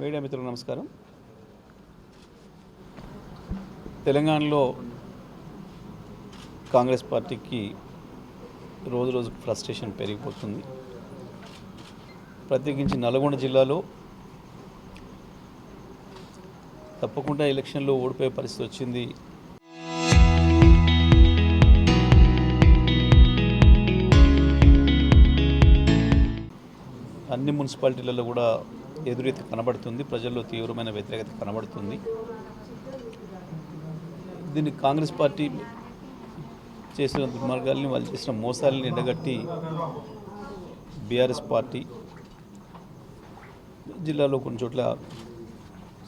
Media మిత్రులకు నమస్కారం. తెలంగాణలో కాంగ్రెస్ పార్టీకి రోజు రోజుకు ఫ్రస్ట్రేషన్ పెరిగిపోతుంది. ప్రత్యేకించి నల్గొండ జిల్లాలో తప్పకుండా ఎలక్షన్లో ఓడిపోయే పరిస్థితి వచ్చింది. అన్ని మున్సిపాలిటీలలో కూడా ఎదురీత కనబడుతుంది. ప్రజల్లో తీవ్రమైన వ్యతిరేకత కనబడుతుంది. దీన్ని కాంగ్రెస్ పార్టీ చేసిన దుర్మార్గాల్ని, వాళ్ళు చేసిన మోసాలని ఎండగట్టి బీఆర్ఎస్ పార్టీ జిల్లాలో కొన్ని చోట్ల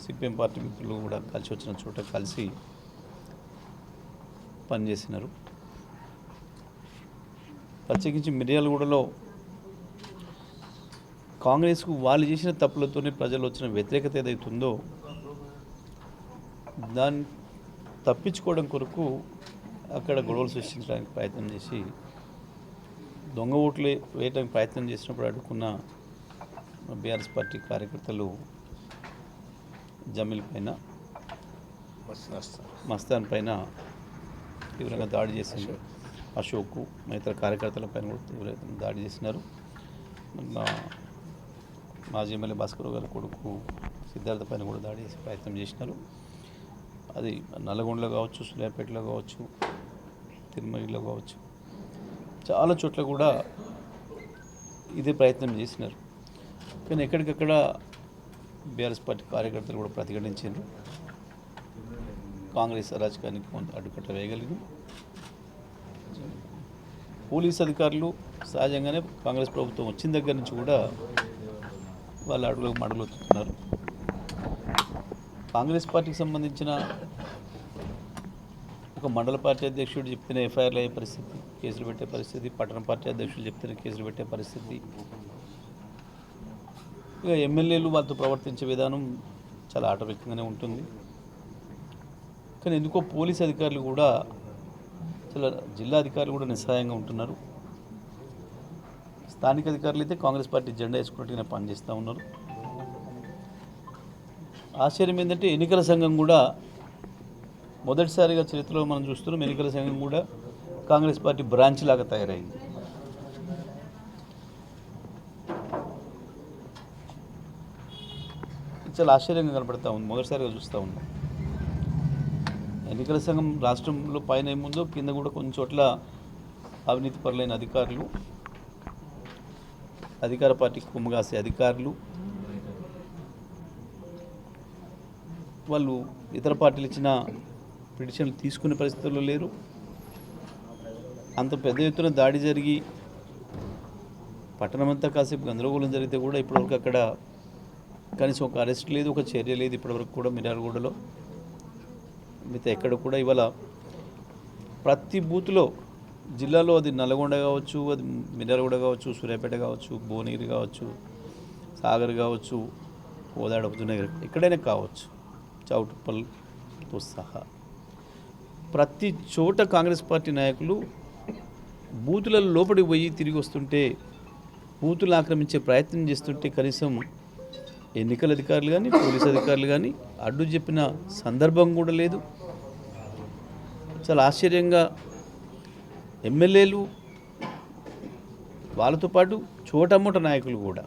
సిపిఎం పార్టీ మిత్రులు కూడా కలిసి వచ్చిన చోట కలిసి పనిచేసినారు. ప్రత్యేకించి మిర్యాలగూడలో కాంగ్రెస్కు వాళ్ళు చేసిన తప్పులతోనే ప్రజలు వచ్చిన వ్యతిరేకత ఏదైతుందో దాన్ని తప్పించుకోవడం కొరకు అక్కడ గొడవలు సృష్టించడానికి ప్రయత్నం చేసి దొంగ ఓట్లు వేయడానికి ప్రయత్నం చేసినప్పుడు అడ్డుకున్న బీఆర్ఎస్ పార్టీ కార్యకర్తలు జమీల్ పైన, మస్తాన్ పైన తీవ్రంగా దాడి చేసినారు. అశోక్ ఇతర కార్యకర్తల పైన కూడా తీవ్రంగా దాడి చేసినారు. మాజీ ఎమ్మెల్యే భాస్కర్ గారి కొడుకు సిద్ధార్థ పైన కూడా దాడి చేసే ప్రయత్నం చేసినారు. అది నల్లగొండలో కావచ్చు, సూర్యాపేటలో కావచ్చు, తిరుమలలో కావచ్చు, చాలా చోట్ల కూడా ఇదే ప్రయత్నం చేసినారు. కానీ ఎక్కడికక్కడ బీఆర్ఎస్ పార్టీ కార్యకర్తలు కూడా ప్రతిఘటించారు. కాంగ్రెస్ అరాచకానికి కొంత అడ్డుకట్ట వేయగలిగారు. పోలీస్ అధికారులు సహజంగానే కాంగ్రెస్ ప్రభుత్వం వచ్చిన దగ్గర నుంచి కూడా వాళ్ళు అడుగులకు మడుగులుతున్నారు. కాంగ్రెస్ పార్టీకి సంబంధించిన ఒక మండల పార్టీ అధ్యక్షుడు చెప్తున్న ఎఫ్ఐఆర్లు అయ్యే పరిస్థితి, కేసులు పెట్టే పరిస్థితి, పట్టణ పార్టీ అధ్యక్షులు చెప్తున్న కేసులు పెట్టే పరిస్థితి, ఇక ఎమ్మెల్యేలు వాళ్ళతో ప్రవర్తించే విధానం చాలా ఆటవికంగానే ఉంటుంది. కానీ ఎందుకో పోలీస్ అధికారులు కూడా, చాలా జిల్లా అధికారులు కూడా నిస్సహాయంగా ఉంటున్నారు. స్థానిక అధికారులు అయితే కాంగ్రెస్ పార్టీ జెండా వేసుకున్నట్టుగానే పనిచేస్తూ ఉన్నారు. ఆశ్చర్యం ఏంటంటే ఎన్నికల సంఘం కూడా మొదటిసారిగా చరిత్రలో మనం చూస్తున్నాం. ఎన్నికల సంఘం కూడా కాంగ్రెస్ పార్టీ బ్రాంచ్ లాగా తయారైంది. చాలా ఆశ్చర్యంగా కనపడతా ఉంది. మొదటిసారిగా చూస్తూ ఉన్నాం. ఎన్నికల సంఘం రాష్ట్రంలో పైన ఏముందో కింద కూడా కొన్ని చోట్ల అవినీతి పరులైన అధికారులు, అధికార పార్టీకి కుమ్మగాసే అధికారులు, వాళ్ళు ఇతర పార్టీలు ఇచ్చిన పిటిషన్లు తీసుకునే పరిస్థితుల్లో లేరు. అంత పెద్ద ఎత్తున దాడి జరిగి పట్టణమంతా కాసేపు గందరగోళం జరిగితే కూడా ఇప్పటివరకు అక్కడ కనీసం ఒక అరెస్ట్ లేదు, ఒక చర్య లేదు. ఇప్పటివరకు కూడా మిర్యాలగూడలో మిగతా ఎక్కడ కూడా ఇవాళ ప్రతి బూత్లో జిల్లాలో, అది నల్గొండ కావచ్చు, అది మిర్యాలగూడ కావచ్చు, సూర్యాపేట కావచ్చు, భువనగిరి కావచ్చు, సాగర్ కావచ్చు, కోదాడ, హుజూర్నగర్, ఎక్కడైనా కావచ్చు, చౌటుప్పల్తో సహా ప్రతి చోట కాంగ్రెస్ పార్టీ నాయకులు బూతులలో లోపలికి పోయి తిరిగి వస్తుంటే, బూతులు ఆక్రమించే ప్రయత్నం చేస్తుంటే కనీసం ఎన్నికల అధికారులు కానీ, పోలీస్ అధికారులు కానీ అడ్డు చెప్పిన సందర్భం కూడా లేదు. చాలా ఆశ్చర్యంగా ఎమ్మెల్యేలు, వాళ్ళతో పాటు చోటమోట నాయకులు కూడా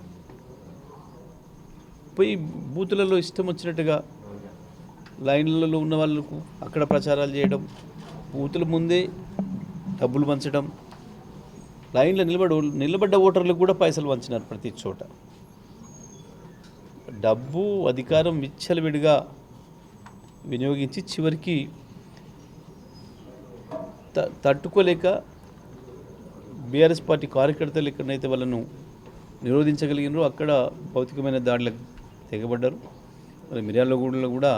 పోయి బూతులలో ఇష్టం వచ్చినట్టుగా లైన్లలో ఉన్న వాళ్ళకు అక్కడ ప్రచారాలు చేయడం, బూతుల ముందే డబ్బులు పంచడం, లైన్లో నిలబడ్డ ఓటర్లకు కూడా పైసలు పంచినారు. ప్రతి చోట డబ్బు, అధికారం విచ్చలవిడిగా వినియోగించి చివరికి తట్టుకోలేక బీఆర్ఎస్ పార్టీ కార్యకర్తలు ఎక్కడైతే వాళ్ళను నిరోధించగలిగినారో అక్కడ భౌతికమైన దాడులకు తెగబడ్డారు. మరి మిర్యాలగూడలో కూడా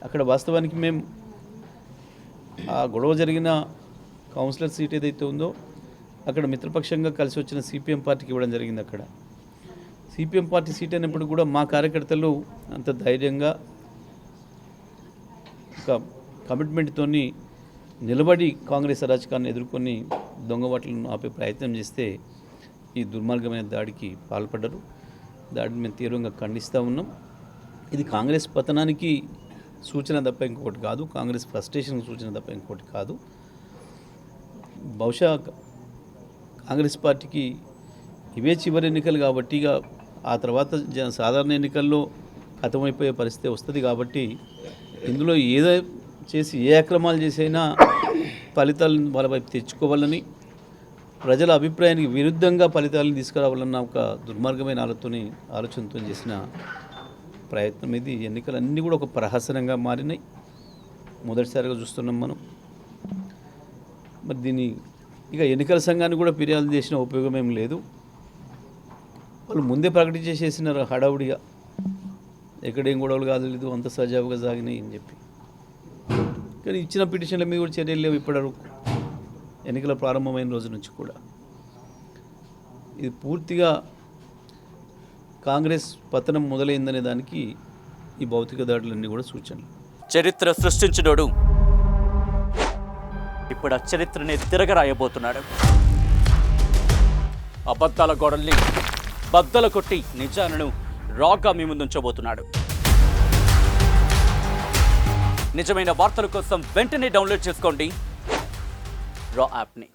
అక్కడ వాస్తవానికి మేము ఆ గొడవ జరిగిన కౌన్సిలర్ సీట్ ఏదైతే ఉందో అక్కడ మిత్రపక్షంగా కలిసి వచ్చిన సిపిఎం పార్టీకి ఇవ్వడం జరిగింది. అక్కడ సిపిఎం పార్టీ సీట్ అయినప్పుడు కూడా మా కార్యకర్తలు అంత ధైర్యంగా ఒక కమిట్మెంట్తోని నిలబడి కాంగ్రెస్ అరాచకాన్ని ఎదుర్కొని దొంగవాట్లను ఆపే ప్రయత్నం చేస్తే ఈ దుర్మార్గమైన దాడికి పాల్పడ్డారు. దాడిని మేము తీవ్రంగా ఖండిస్తూ ఉన్నాం. ఇది కాంగ్రెస్ పతనానికి సూచన తప్ప ఇంకొకటి కాదు, కాంగ్రెస్ ఫ్రస్ట్రేషన్కి సూచన తప్ప ఇంకొకటి కాదు. బహుశా కాంగ్రెస్ పార్టీకి ఇవే చివరి ఎన్నికలు కాబట్టి ఇక ఆ తర్వాత సాధారణ ఎన్నికల్లో ఖతమైపోయే పరిస్థితి వస్తుంది. కాబట్టి ఇందులో ఏదో చేసి ఏ అక్రమాలు చేసైనా ఫలితాలను వాళ్ళ వైపు తెచ్చుకోవాలని, ప్రజల అభిప్రాయానికి విరుద్ధంగా ఫలితాలను తీసుకురావాలన్న ఒక దుర్మార్గమైన ఆలోచనతో చేసిన ప్రయత్నం ఇది. ఎన్నికలన్నీ కూడా ఒక ప్రహసనంగా మారినాయి. మొదటిసారిగా చూస్తున్నాం మనం. మరి దీన్ని ఇక ఎన్నికల సంఘాన్ని కూడా ఫిర్యాదు చేసిన ఉపయోగం ఏం లేదు. వాళ్ళు ముందే ప్రకటించేసేసినారు హడావుడిగా, ఎక్కడేం గొడవలు కాదు, అంత సజావుగా సాగినాయి అని చెప్పి. కానీ ఇచ్చిన పిటిషన్ల మీద కూడా చర్యలు లేవు ఇప్పటివరకు, ఎన్నికల ప్రారంభమైన రోజు నుంచి కూడా. ఇది పూర్తిగా కాంగ్రెస్ పతనం మొదలైందనే దానికి ఈ భౌతిక దాడులన్నీ కూడా సూచనలు. చరిత్ర సృష్టించినోడు ఇప్పుడు ఆ చరిత్రని తిరగరాయబోతున్నాడు. అబద్ధాల గోడల్ని బద్దలు కొట్టి నిజాలను రాగా మీ ముందుంచబోతున్నాడు. నిజమైన వార్తల కోసం వెంటనే డౌన్లోడ్ చేసుకోండి రా యాప్ని.